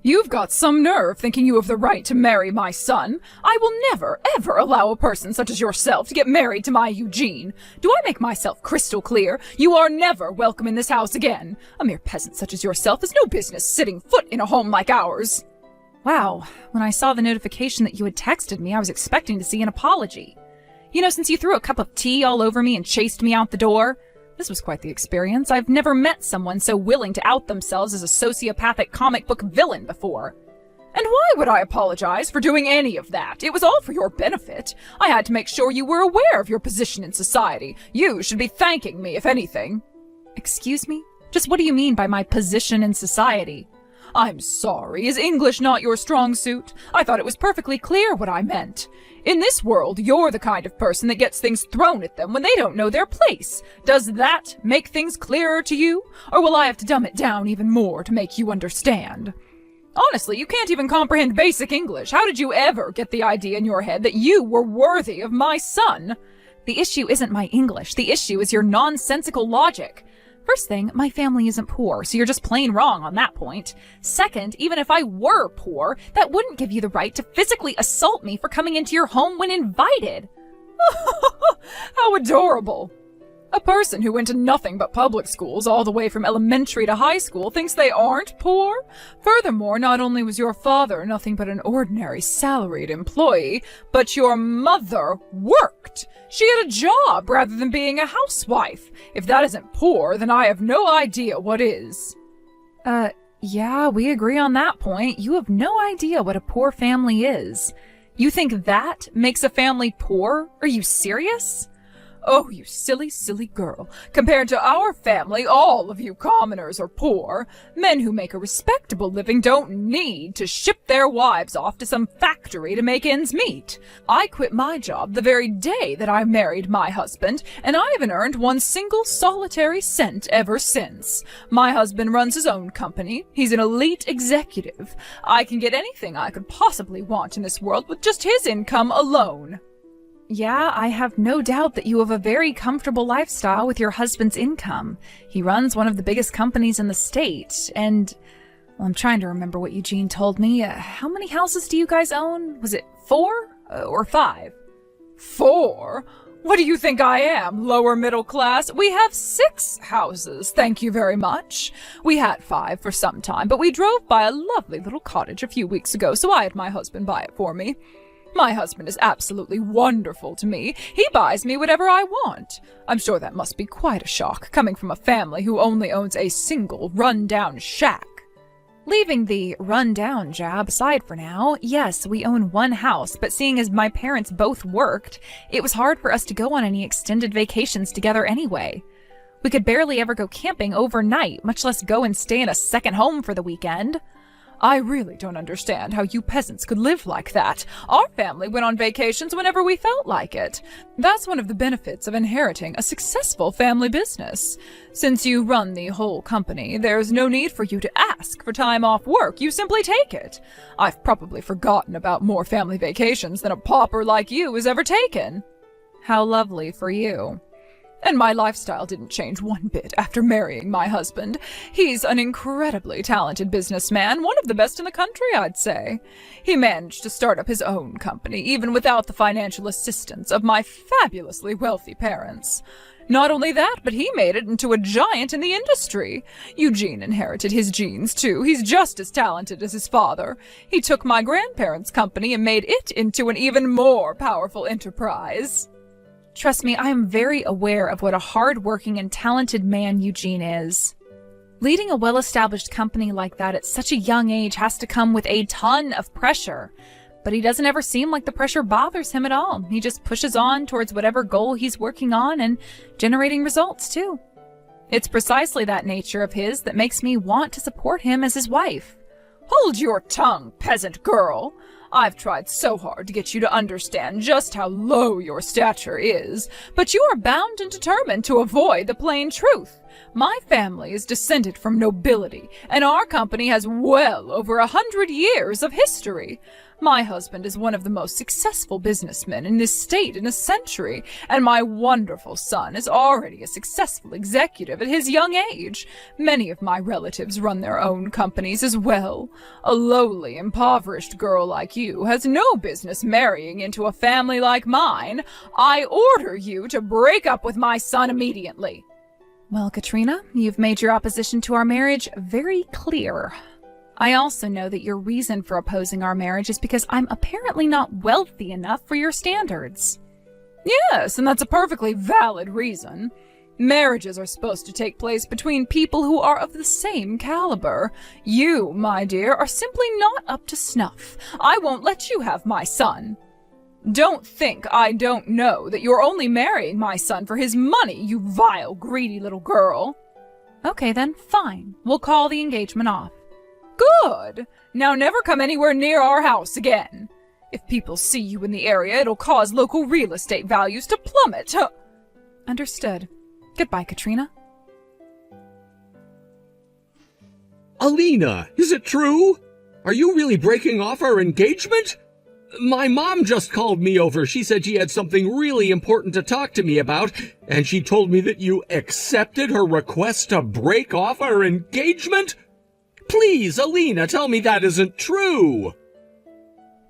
You've got some nerve thinking you have the right to marry my son. I will never, ever allow a person such as yourself to get married to my Eugene. Do I make myself crystal clear? You are never welcome in this house again. A mere peasant such as yourself has no business setting foot in a home like ours. Wow, when I saw the notification that you had texted me, I was expecting to see an apology. You know, since you threw a cup of tea all over me and chased me out the door, this was quite the experience. I've never met someone so willing to out themselves as a sociopathic comic book villain before. And why would I apologize for doing any of that? It was all for your benefit. I had to make sure you were aware of your position in society. You should be thanking me, if anything. Excuse me? Just what do you mean by my position in society? I'm sorry. Is English not your strong suit? I thought it was perfectly clear what I meant. In this world, you're the kind of person that gets things thrown at them when they don't know their place. Does that make things clearer to you? Or will I have to dumb it down even more to make you understand? Honestly, you can't even comprehend basic English. How did you ever get the idea in your head that you were worthy of my son? The issue isn't my English. The issue is your nonsensical logic. First thing, my family isn't poor, so you're just plain wrong on that point. Second, even if I were poor, that wouldn't give you the right to physically assault me for coming into your home when invited. How adorable. A person who went to nothing but public schools all the way from elementary to high school thinks they aren't poor? Furthermore, not only was your father nothing but an ordinary salaried employee, but your mother worked. She had a job rather than being a housewife. If that isn't poor, then I have no idea what is. Yeah, we agree on that point. You have no idea what a poor family is. You think that makes a family poor? Are you serious? Oh, you silly, silly girl. Compared to our family, all of you commoners are poor. Men who make a respectable living don't need to ship their wives off to some factory to make ends meet. I quit my job the very day that I married my husband, and I haven't earned one single solitary cent ever since. My husband runs his own company. He's an elite executive. I can get anything I could possibly want in this world with just his income alone. Yeah, I have no doubt that you have a very comfortable lifestyle with your husband's income. He runs one of the biggest companies in the state, and well, I'm trying to remember what Eugene told me. How many houses do you guys own? Was it 4 or 5? 4? What do you think I am, lower middle class? We have 6 houses, thank you very much. We had 5 for some time, but we drove by a lovely little cottage a few weeks ago, so I had my husband buy it for me. My husband is absolutely wonderful to me. He buys me whatever I want. I'm sure that must be quite a shock, coming from a family who only owns a single run-down shack. Leaving the run-down jab aside for now, yes, we own one house, but seeing as my parents both worked, it was hard for us to go on any extended vacations together anyway. We could barely ever go camping overnight, much less go and stay in a second home for the weekend. I really don't understand how you peasants could live like that. Our family went on vacations whenever we felt like it. That's one of the benefits of inheriting a successful family business. Since you run the whole company, there's no need for you to ask for time off work. You simply take it. I've probably forgotten about more family vacations than a pauper like you has ever taken. How lovely for you. And my lifestyle didn't change one bit after marrying my husband. He's an incredibly talented businessman, one of the best in the country, I'd say. He managed to start up his own company, even without the financial assistance of my fabulously wealthy parents. Not only that, but he made it into a giant in the industry. Eugene inherited his genes, too. He's just as talented as his father. He took my grandparents' company and made it into an even more powerful enterprise. Trust me, I am very aware of what a hard-working and talented man Eugene is. Leading a well-established company like that at such a young age has to come with a ton of pressure. But he doesn't ever seem like the pressure bothers him at all. He just pushes on towards whatever goal he's working on and generating results, too. It's precisely that nature of his that makes me want to support him as his wife. Hold your tongue, peasant girl. I've tried so hard to get you to understand just how low your stature is, but you are bound and determined to avoid the plain truth. My family is descended from nobility, and our company has well over 100 years of history. My husband is one of the most successful businessmen in this state in a century, and my wonderful son is already a successful executive at his young age. Many of my relatives run their own companies as well. A lowly, impoverished girl like you has no business marrying into a family like mine. I order you to break up with my son immediately. Well, Katrina, you've made your opposition to our marriage very clear. I also know that your reason for opposing our marriage is because I'm apparently not wealthy enough for your standards. Yes, and that's a perfectly valid reason. Marriages are supposed to take place between people who are of the same caliber. You, my dear, are simply not up to snuff. I won't let you have my son. Don't think I don't know that you're only marrying my son for his money, you vile, greedy little girl. Okay then, fine. We'll call the engagement off. Good! Now never come anywhere near our house again. If people see you in the area, it'll cause local real estate values to plummet. Understood. Goodbye, Katrina. Alina, is it true? Are you really breaking off our engagement? My mom just called me over. She said she had something really important to talk to me about, and she told me that you accepted her request to break off our engagement? Please, Alina, tell me that isn't true.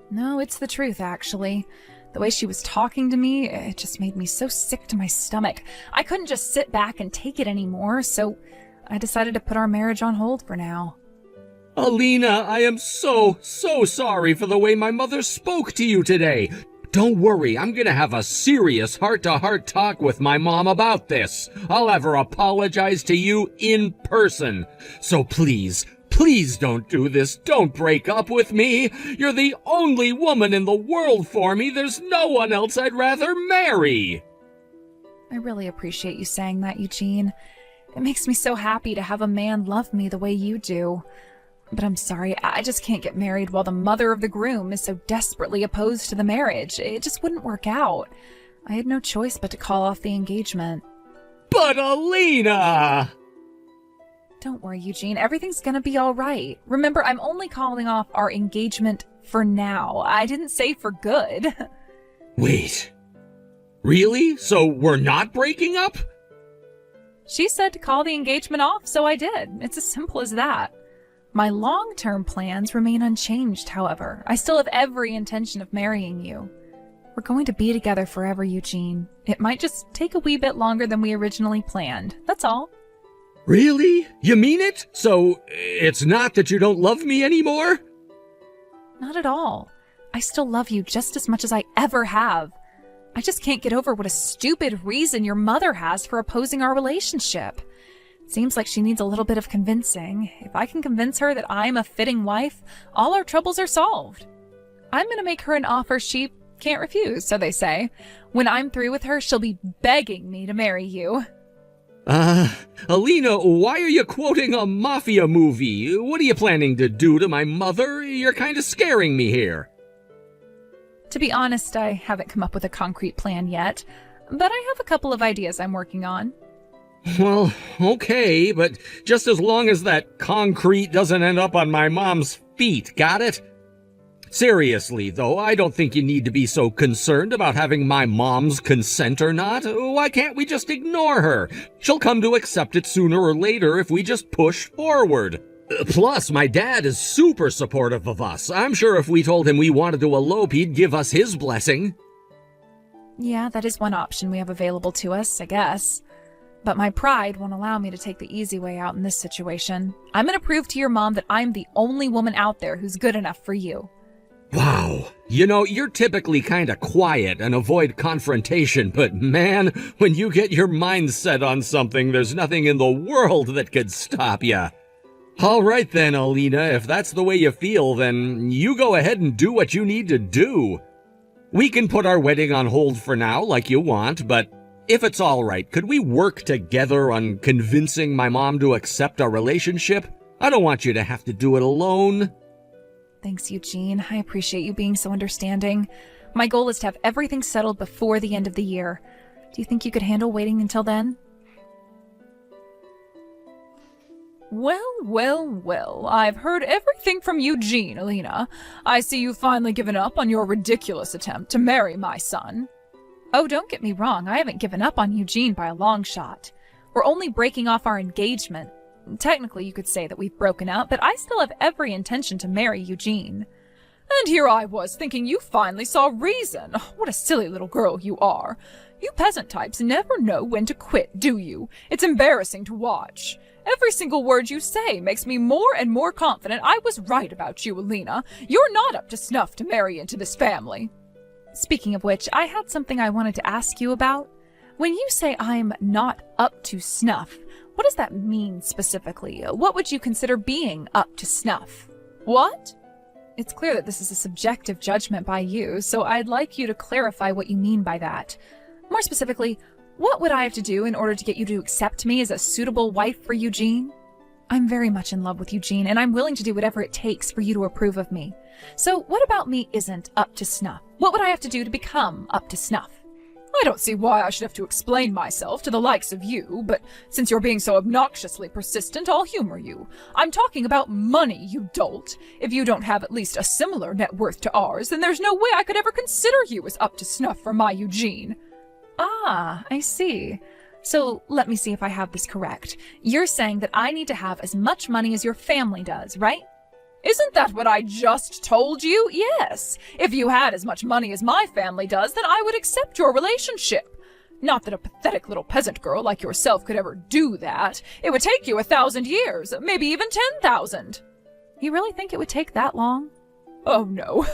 No, it's the truth, actually. The way she was talking to me, it just made me so sick to my stomach. I couldn't just sit back and take it anymore, so I decided to put our marriage on hold for now. Alina, I am so sorry for the way my mother spoke to you today. Don't worry, I'm gonna have a serious heart-to-heart talk with my mom about this. I'll have her apologize to you in person. So please don't do this. Don't break up with me. You're the only woman in the world for me. There's no one else I'd rather marry. I really appreciate you saying that, Eugene. It makes me so happy to have a man love me the way you do. But I'm sorry, I just can't get married while the mother of the groom is so desperately opposed to the marriage. It just wouldn't work out. I had no choice but to call off the engagement. But Alina! Don't worry, Eugene. Everything's gonna be all right. Remember, I'm only calling off our engagement for now. I didn't say for good. Wait. Really? So we're not breaking up? She said to call the engagement off, so I did. It's as simple as that. My long-term plans remain unchanged, however. I still have every intention of marrying you. We're going to be together forever, Eugene. It might just take a wee bit longer than we originally planned. That's all. Really? You mean it? So it's not that you don't love me anymore? Not at all. I still love you just as much as I ever have. I just can't get over what a stupid reason your mother has for opposing our relationship. Seems like she needs a little bit of convincing. If I can convince her that I'm a fitting wife, all our troubles are solved. I'm gonna make her an offer she can't refuse, so they say. When I'm through with her, she'll be begging me to marry you. Alina, why are you quoting a mafia movie? What are you planning to do to my mother? You're kind of scaring me here. To be honest, I haven't come up with a concrete plan yet, but I have a couple of ideas I'm working on. Well, okay, but just as long as that concrete doesn't end up on my mom's feet, got it? Seriously, though, I don't think you need to be so concerned about having my mom's consent or not. Why can't we just ignore her? She'll come to accept it sooner or later if we just push forward. Plus, my dad is super supportive of us. I'm sure if we told him we wanted to elope, he'd give us his blessing. Yeah, that is one option we have available to us, I guess. But my pride won't allow me to take the easy way out in this situation. I'm going to prove to your mom that I'm the only woman out there who's good enough for you. Wow. You know, you're typically kind of quiet and avoid confrontation, but man, when you get your mind set on something, there's nothing in the world that could stop you. All right then, Alina, if that's the way you feel, then you go ahead and do what you need to do. We can put our wedding on hold for now, like you want, but if it's all right, could we work together on convincing my mom to accept our relationship? I don't want you to have to do it alone. Thanks, Eugene. I appreciate you being so understanding. My goal is to have everything settled before the end of the year. Do you think you could handle waiting until then? Well, well, well, I've heard everything from Eugene, Alina. I see you've finally given up on your ridiculous attempt to marry my son. Oh, don't get me wrong, I haven't given up on Eugene by a long shot. We're only breaking off our engagement. Technically, you could say that we've broken up, but I still have every intention to marry Eugene. And here I was thinking you finally saw reason. What a silly little girl you are. You peasant types never know when to quit, do you? It's embarrassing to watch. Every single word you say makes me more and more confident I was right about you, Alina. You're not up to snuff to marry into this family. Speaking of which, I had something I wanted to ask you about. When you say I'm not up to snuff, what does that mean specifically? What would you consider being up to snuff? What? It's clear that this is a subjective judgment by you, so I'd like you to clarify what you mean by that. More specifically, what would I have to do in order to get you to accept me as a suitable wife for Eugene? I'm very much in love with Eugene, and I'm willing to do whatever it takes for you to approve of me. So what about me isn't up to snuff? What would I have to do to become up to snuff? I don't see why I should have to explain myself to the likes of you, but since you're being so obnoxiously persistent, I'll humor you. I'm talking about money, you dolt. If you don't have at least a similar net worth to ours, then there's no way I could ever consider you as up to snuff for my Eugene. Ah, I see. So let me see if I have this correct. You're saying that I need to have as much money as your family does, right? Isn't that what I just told you? Yes. If you had as much money as my family does, then I would accept your relationship. Not that a pathetic little peasant girl like yourself could ever do that. It would take you 1,000 years, maybe even 10,000. You really think it would take that long? Oh no.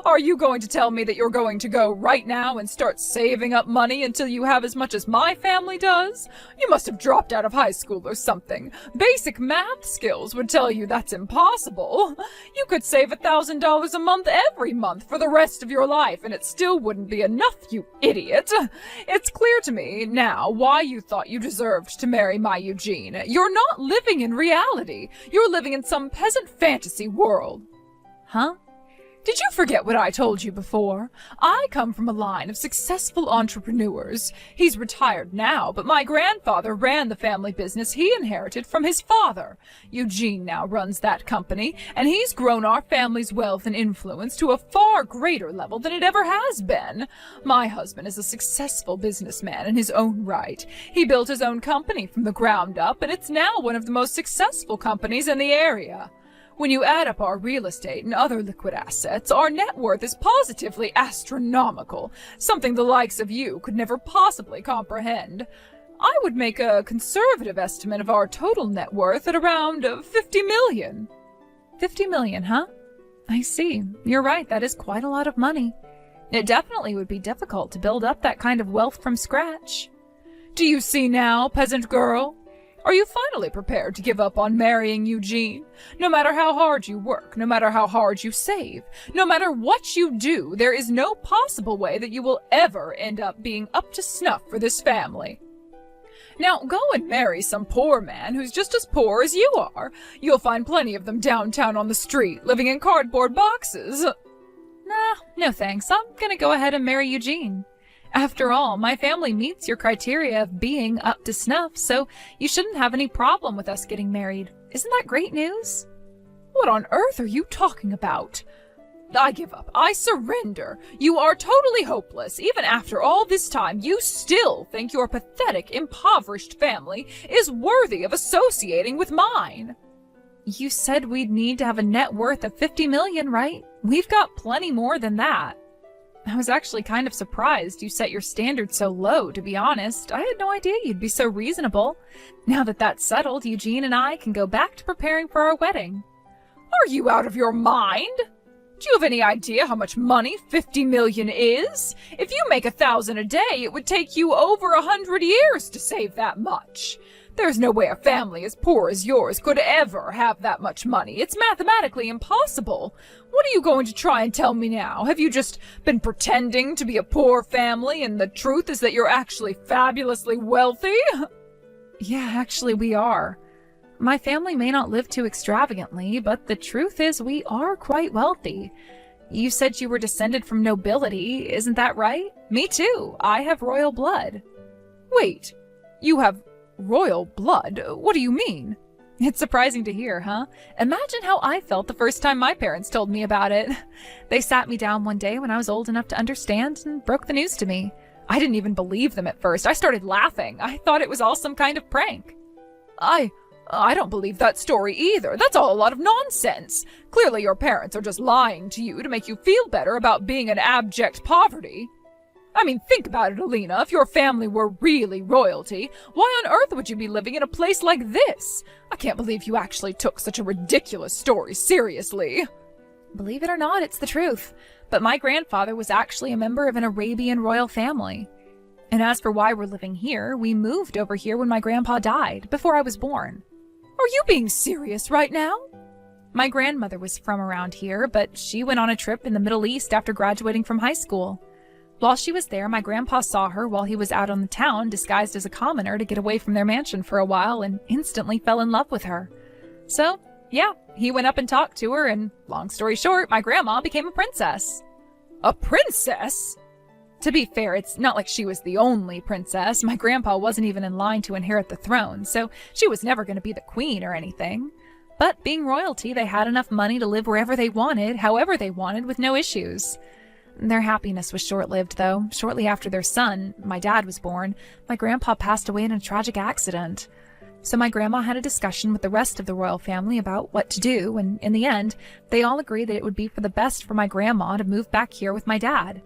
Are you going to tell me that you're going to go right now and start saving up money until you have as much as my family does? You must have dropped out of high school or something. Basic math skills would tell you that's impossible. You could save $1,000 a month every month for the rest of your life, and it still wouldn't be enough, you idiot. It's clear to me now why you thought you deserved to marry my Eugene. You're not living in reality. You're living in some peasant fantasy world. Huh? Did you forget what I told you before? I come from a line of successful entrepreneurs. He's retired now, but my grandfather ran the family business he inherited from his father. Eugene now runs that company, and he's grown our family's wealth and influence to a far greater level than it ever has been. My husband is a successful businessman in his own right. He built his own company from the ground up, and it's now one of the most successful companies in the area. When you add up our real estate and other liquid assets, our net worth is positively astronomical, something the likes of you could never possibly comprehend. I would make a conservative estimate of our total net worth at around 50 million. 50 million, huh? I see. You're right, that is quite a lot of money. It definitely would be difficult to build up that kind of wealth from scratch. Do you see now, peasant girl? Are you finally prepared to give up on marrying Eugene? No matter how hard you work, no matter how hard you save, no matter what you do, there is no possible way that you will ever end up being up to snuff for this family. Now go and marry some poor man who's just as poor as you are. You'll find plenty of them downtown on the street, living in cardboard boxes. Nah, no thanks. I'm gonna go ahead and marry Eugene. After all, my family meets your criteria of being up to snuff, so you shouldn't have any problem with us getting married. Isn't that great news? What on earth are you talking about? I give up. I surrender. You are totally hopeless. Even after all this time, you still think your pathetic, impoverished family is worthy of associating with mine. You said we'd need to have a net worth of 50 million, right? We've got plenty more than that. I was actually kind of surprised you set your standards so low, to be honest. I had no idea you'd be so reasonable. Now that that's settled, Eugene and I can go back to preparing for our wedding. Are you out of your mind? Do you have any idea how much money 50 million is? If you make 1,000 a day, it would take you over 100 years to save that much. There's no way a family as poor as yours could ever have that much money. It's mathematically impossible. What are you going to try and tell me now? Have you just been pretending to be a poor family, and the truth is that you're actually fabulously wealthy? Yeah, actually we are. My family may not live too extravagantly, but the truth is we are quite wealthy. You said you were descended from nobility, isn't that right? Me too. I have royal blood. Wait, you have royal blood? What do you mean? It's surprising to hear, huh? Imagine how I felt the first time my parents told me about it. They sat me down one day when I was old enough to understand and broke the news to me. I didn't even believe them at first. I started laughing. I thought it was all some kind of prank. I don't believe that story either. That's all a lot of nonsense. Clearly your parents are just lying to you to make you feel better about being in abject poverty. I mean, think about it, Alina. If your family were really royalty, why on earth would you be living in a place like this? I can't believe you actually took such a ridiculous story seriously. Believe it or not, it's the truth. But my grandfather was actually a member of an Arabian royal family. And as for why we're living here, we moved over here when my grandpa died, before I was born. Are you being serious right now? My grandmother was from around here, but she went on a trip in the Middle East after graduating from high school. While she was there, my grandpa saw her while he was out on the town disguised as a commoner to get away from their mansion for a while and instantly fell in love with her. So, yeah, he went up and talked to her, and long story short, my grandma became a princess. A princess? To be fair, it's not like she was the only princess. My grandpa wasn't even in line to inherit the throne, so she was never going to be the queen or anything. But being royalty, they had enough money to live wherever they wanted, however they wanted, with no issues. Their happiness was short-lived, though. Shortly after their son, my dad, was born, my grandpa passed away in a tragic accident. So my grandma had a discussion with the rest of the royal family about what to do, and in the end, they all agreed that it would be for the best for my grandma to move back here with my dad.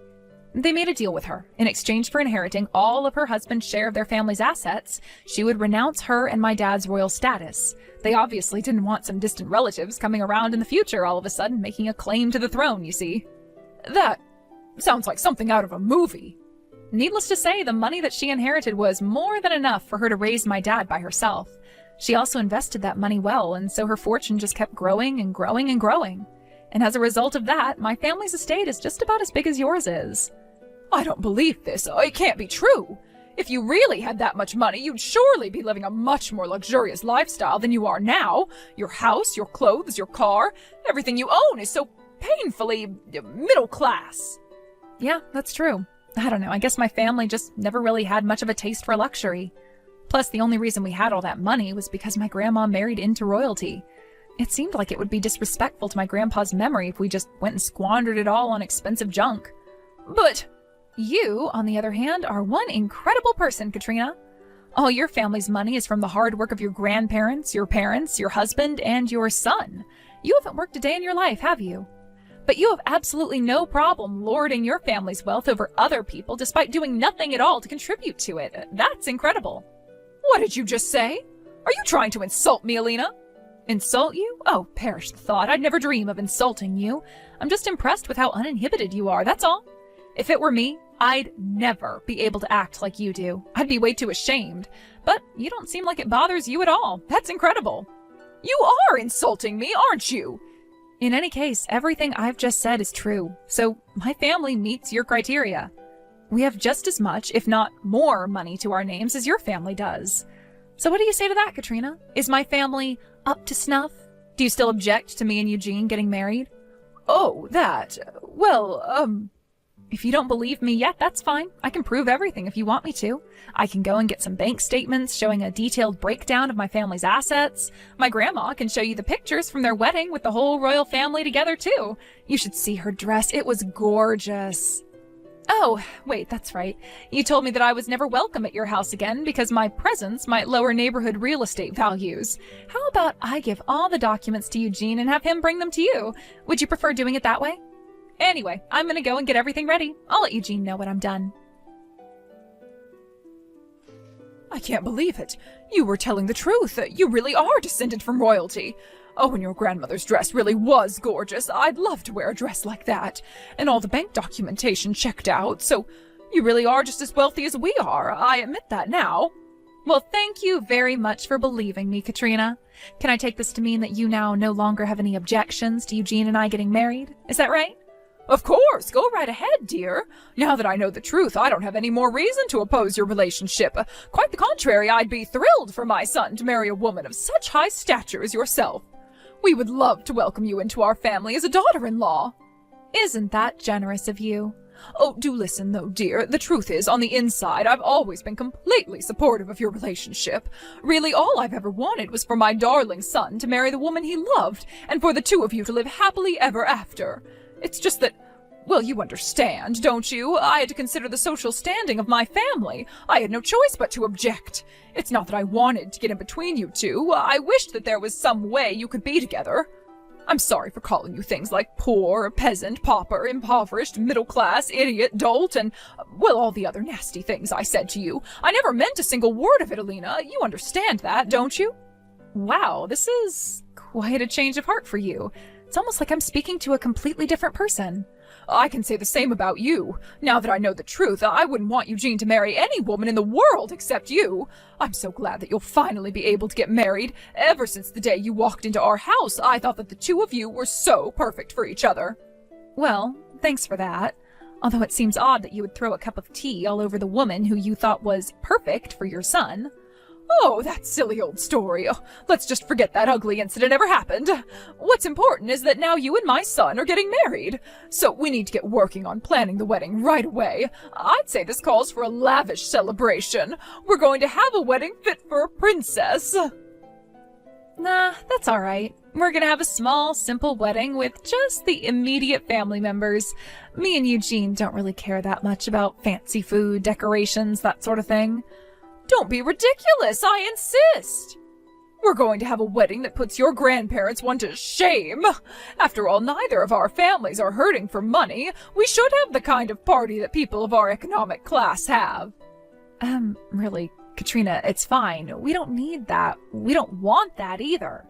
They made a deal with her. In exchange for inheriting all of her husband's share of their family's assets, she would renounce her and my dad's royal status. They obviously didn't want some distant relatives coming around in the future all of a sudden making a claim to the throne, you see. That sounds like something out of a movie. Needless to say, the money that she inherited was more than enough for her to raise my dad by herself. She also invested that money well, and so her fortune just kept growing and growing and growing. And as a result of that, my family's estate is just about as big as yours is. I don't believe this. It can't be true. If you really had that much money, you'd surely be living a much more luxurious lifestyle than you are now. Your house, your clothes, your car, everything you own is so painfully middle class. Yeah, that's true. I don't know, I guess my family just never really had much of a taste for luxury. Plus, the only reason we had all that money was because my grandma married into royalty. It seemed like it would be disrespectful to my grandpa's memory if we just went and squandered it all on expensive junk. But you, on the other hand, are one incredible person, Katrina. All your family's money is from the hard work of your grandparents, your parents, your husband, and your son. You haven't worked a day in your life, have you? But you have absolutely no problem lording your family's wealth over other people despite doing nothing at all to contribute to it. That's incredible. What did you just say? Are you trying to insult me, Alina? Insult you? Oh, perish the thought. I'd never dream of insulting you. I'm just impressed with how uninhibited you are, that's all. If it were me, I'd never be able to act like you do. I'd be way too ashamed. But you don't seem like it bothers you at all. That's incredible. You are insulting me, aren't you? In any case, everything I've just said is true, so my family meets your criteria. We have just as much, if not more, money to our names as your family does. So what do you say to that, Katrina? Is my family up to snuff? Do you still object to me and Eugene getting married? Oh, that. Well, If you don't believe me yet, that's fine. I can prove everything if you want me to. I can go and get some bank statements showing a detailed breakdown of my family's assets. My grandma can show you the pictures from their wedding with the whole royal family together, too. You should see her dress. It was gorgeous. Oh, wait, that's right. You told me that I was never welcome at your house again because my presence might lower neighborhood real estate values. How about I give all the documents to Eugene and have him bring them to you? Would you prefer doing it that way? Anyway, I'm gonna go and get everything ready. I'll let Eugene know when I'm done. I can't believe it. You were telling the truth. You really are descended from royalty. Oh, and your grandmother's dress really was gorgeous. I'd love to wear a dress like that. And all the bank documentation checked out, so you really are just as wealthy as we are. I admit that now. Well, thank you very much for believing me, Katrina. Can I take this to mean that you now no longer have any objections to Eugene and I getting married? Is that right? Of course, go right ahead, dear. Now that I know the truth, I don't have any more reason to oppose your relationship. Quite the contrary, I'd be thrilled for my son to marry a woman of such high stature as yourself. We would love to welcome you into our family as a daughter-in-law. Isn't that generous of you? Oh, do listen, though, dear. The truth is, on the inside, I've always been completely supportive of your relationship. Really, all I've ever wanted was for my darling son to marry the woman he loved, and for the two of you to live happily ever after. It's just that, well, you understand, don't you? I had to consider the social standing of my family. I had no choice but to object. It's not that I wanted to get in between you two. I wished that there was some way you could be together. I'm sorry for calling you things like poor, peasant, pauper, impoverished, middle class, idiot, dolt, and, well, all the other nasty things I said to you. I never meant a single word of it, Alina. You understand that, don't you? Wow, this is quite a change of heart for you. It's almost like I'm speaking to a completely different person. I can say the same about you. Now that I know the truth, I wouldn't want Eugene to marry any woman in the world except you. I'm so glad that you'll finally be able to get married. Ever since the day you walked into our house, I thought that the two of you were so perfect for each other. Well, thanks for that. Although it seems odd that you would throw a cup of tea all over the woman who you thought was perfect for your son. Oh, that silly old story. Oh, let's just forget that ugly incident ever happened. What's important is that now you and my son are getting married. So we need to get working on planning the wedding right away. I'd say this calls for a lavish celebration. We're going to have a wedding fit for a princess. Nah, that's all right. We're gonna have a small, simple wedding with just the immediate family members. Me and Eugene don't really care that much about fancy food, decorations, that sort of thing. Don't be ridiculous, I insist. We're going to have a wedding that puts your grandparents one to shame. After all, neither of our families are hurting for money. We should have the kind of party that people of our economic class have. Really, Katrina, it's fine. We don't need that. We don't want that either.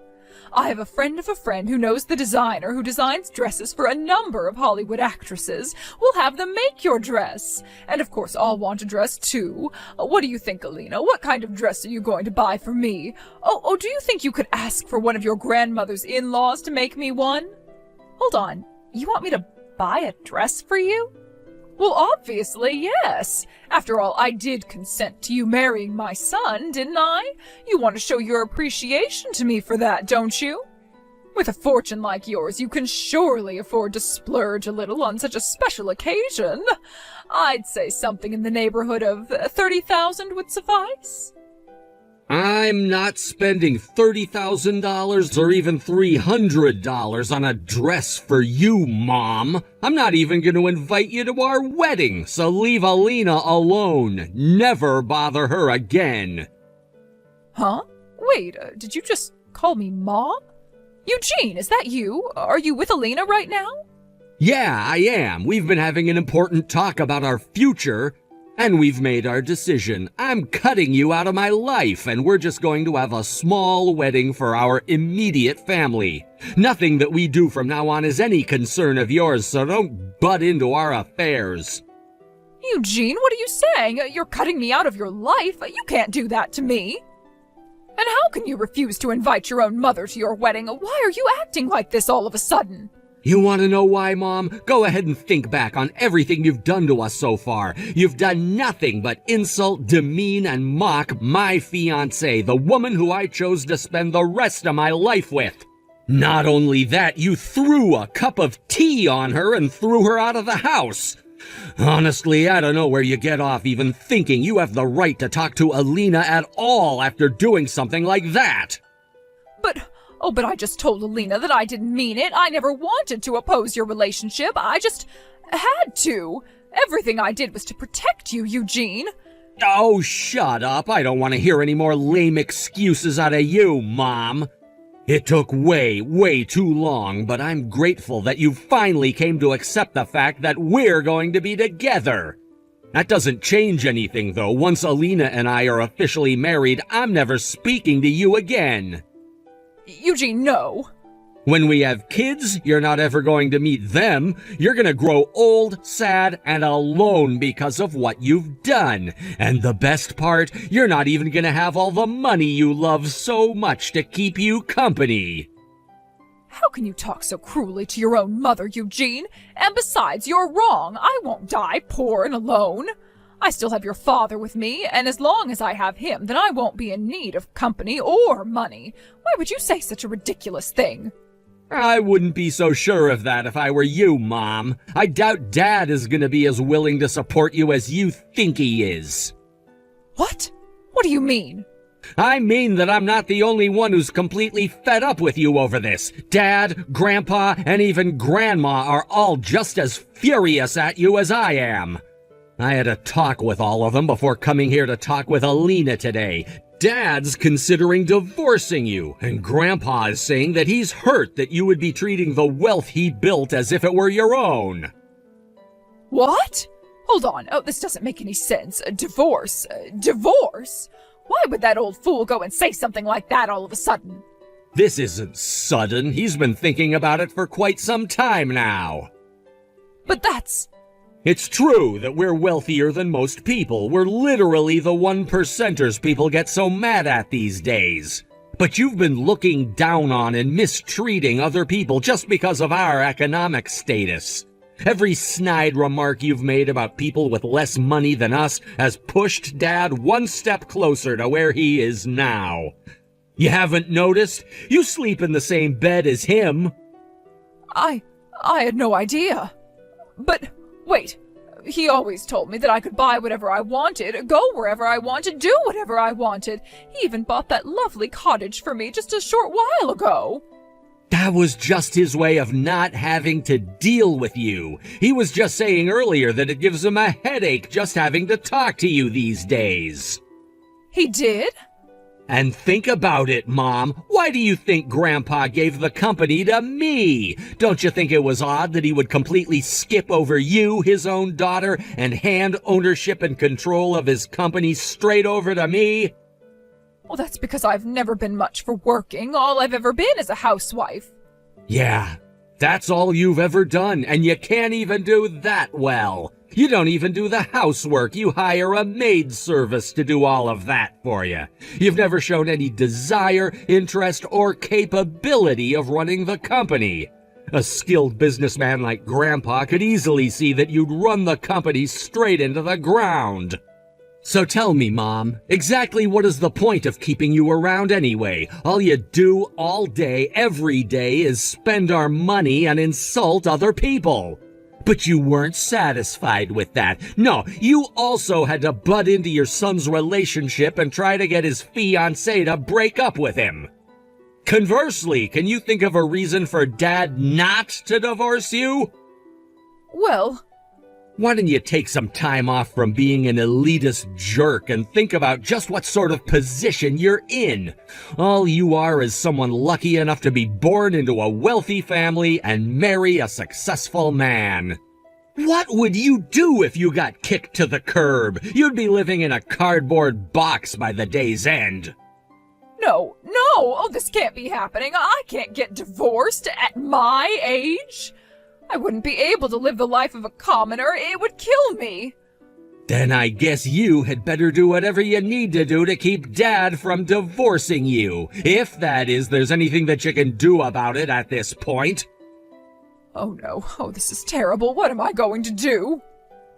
I have a friend of a friend who knows the designer who designs dresses for a number of Hollywood actresses. We'll have them make your dress. And of course, I'll want a dress too. What do you think, Alina? What kind of dress are you going to buy for me? Oh, do you think you could ask for one of your grandmother's in-laws to make me one? Hold on. You want me to buy a dress for you? Well, obviously, yes. After all, I did consent to you marrying my son, didn't I? You want to show your appreciation to me for that, don't you? With a fortune like yours, you can surely afford to splurge a little on such a special occasion. I'd say something in the neighborhood of 30,000 would suffice. I'm not spending $30,000 or even $300 on a dress for you, Mom. I'm not even going to invite you to our wedding, so leave Alina alone. Never bother her again. Huh? Wait, did you just call me Mom? Eugene, is that you? Are you with Alina right now? Yeah, I am. We've been having an important talk about our future, and we've made our decision. I'm cutting you out of my life, and we're just going to have a small wedding for our immediate family. Nothing that we do from now on is any concern of yours, so don't butt into our affairs. Eugene, what are you saying? You're cutting me out of your life? You can't do that to me. And how can you refuse to invite your own mother to your wedding? Why are you acting like this all of a sudden? You want to know why, Mom? Go ahead and think back on everything you've done to us so far. You've done nothing but insult, demean, and mock my fiancé, the woman who I chose to spend the rest of my life with. Not only that, you threw a cup of tea on her and threw her out of the house. Honestly, I don't know where you get off even thinking you have the right to talk to Alina at all after doing something like that. But I just told Alina that I didn't mean it. I never wanted to oppose your relationship. I just had to. Everything I did was to protect you, Eugene. Oh, shut up. I don't want to hear any more lame excuses out of you, Mom. It took way too long, but I'm grateful that you finally came to accept the fact that we're going to be together. That doesn't change anything, though. Once Alina and I are officially married, I'm never speaking to you again. Eugene, no. When we have kids, you're not ever going to meet them. You're going to grow old, sad, and alone because of what you've done. And the best part, you're not even going to have all the money you love so much to keep you company. How can you talk so cruelly to your own mother, Eugene? And besides, you're wrong. I won't die poor and alone. I still have your father with me, and as long as I have him, then I won't be in need of company or money. Why would you say such a ridiculous thing? I wouldn't be so sure of that if I were you, Mom. I doubt Dad is gonna be as willing to support you as you think he is. What? What do you mean? I mean that I'm not the only one who's completely fed up with you over this. Dad, Grandpa, and even Grandma are all just as furious at you as I am. I had a talk with all of them before coming here to talk with Alina today. Dad's considering divorcing you, and Grandpa is saying that he's hurt that you would be treating the wealth he built as if it were your own. What? Hold on. Oh, this doesn't make any sense. Divorce? Divorce? Why would that old fool go and say something like that all of a sudden? This isn't sudden. He's been thinking about it for quite some time now. But that's... It's true that we're wealthier than most people. We're literally the 1%ers people get so mad at these days. But you've been looking down on and mistreating other people just because of our economic status. Every snide remark you've made about people with less money than us has pushed Dad one step closer to where he is now. You haven't noticed? You sleep in the same bed as him. I had no idea. But... wait, he always told me that I could buy whatever I wanted, go wherever I wanted, do whatever I wanted. He even bought that lovely cottage for me just a short while ago. That was just his way of not having to deal with you. He was just saying earlier that it gives him a headache just having to talk to you these days. He did? And think about it, Mom. Why do you think Grandpa gave the company to me? Don't you think it was odd that he would completely skip over you, his own daughter, and hand ownership and control of his company straight over to me? Well, that's because I've never been much for working. All I've ever been is a housewife. Yeah, that's all you've ever done, and you can't even do that well. You don't even do the housework. You hire a maid service to do all of that for you. You've never shown any desire, interest, or capability of running the company. A skilled businessman like Grandpa could easily see that you'd run the company straight into the ground. So tell me, Mom, exactly what is the point of keeping you around anyway? All you do all day, every day, is spend our money and insult other people. But you weren't satisfied with that. No, you also had to butt into your son's relationship and try to get his fiancé to break up with him. Conversely, can you think of a reason for Dad not to divorce you? Well... Why don't you take some time off from being an elitist jerk and think about just what sort of position you're in? All you are is someone lucky enough to be born into a wealthy family and marry a successful man. What would you do if you got kicked to the curb? You'd be living in a cardboard box by the day's end. No! Oh, this can't be happening. I can't get divorced at my age. I wouldn't be able to live the life of a commoner. It would kill me. Then I guess you had better do whatever you need to do to keep Dad from divorcing you. If, that is, there's anything that you can do about it at this point. Oh no. Oh, this is terrible. What am I going to do?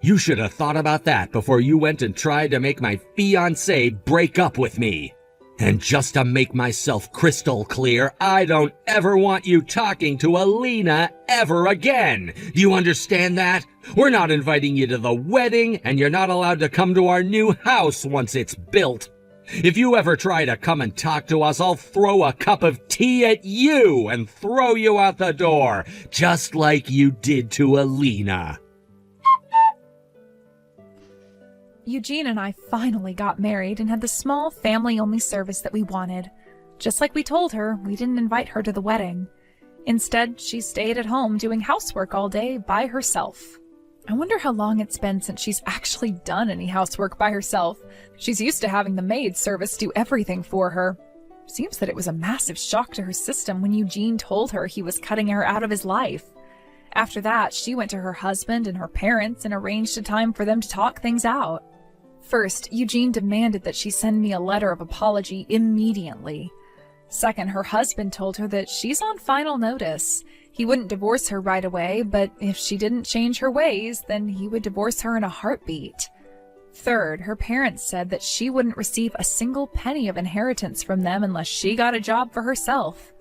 You should have thought about that before you went and tried to make my fiancé break up with me. And just to make myself crystal clear, I don't ever want you talking to Alina ever again. Do you understand that? We're not inviting you to the wedding, and you're not allowed to come to our new house once it's built. If you ever try to come and talk to us, I'll throw a cup of tea at you and throw you out the door, just like you did to Alina. Eugene and I finally got married and had the small family-only service that we wanted. Just like we told her, we didn't invite her to the wedding. Instead, she stayed at home doing housework all day by herself. I wonder how long it's been since she's actually done any housework by herself. She's used to having the maid service do everything for her. Seems that it was a massive shock to her system when Eugene told her he was cutting her out of his life. After that, she went to her husband and her parents and arranged a time for them to talk things out. First, Eugene demanded that she send me a letter of apology immediately. Second, her husband told her that she's on final notice. He wouldn't divorce her right away, but if she didn't change her ways, then he would divorce her in a heartbeat. Third, her parents said that she wouldn't receive a single penny of inheritance from them unless she got a job for herself.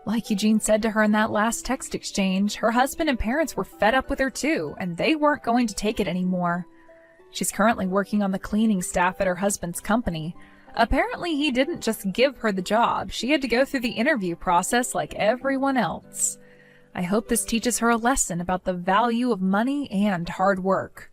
Like Eugene said to her in that last text exchange, her husband and parents were fed up with her too, and they weren't going to take it anymore. She's currently working on the cleaning staff at her husband's company. Apparently, he didn't just give her the job. She had to go through the interview process like everyone else. I hope this teaches her a lesson about the value of money and hard work.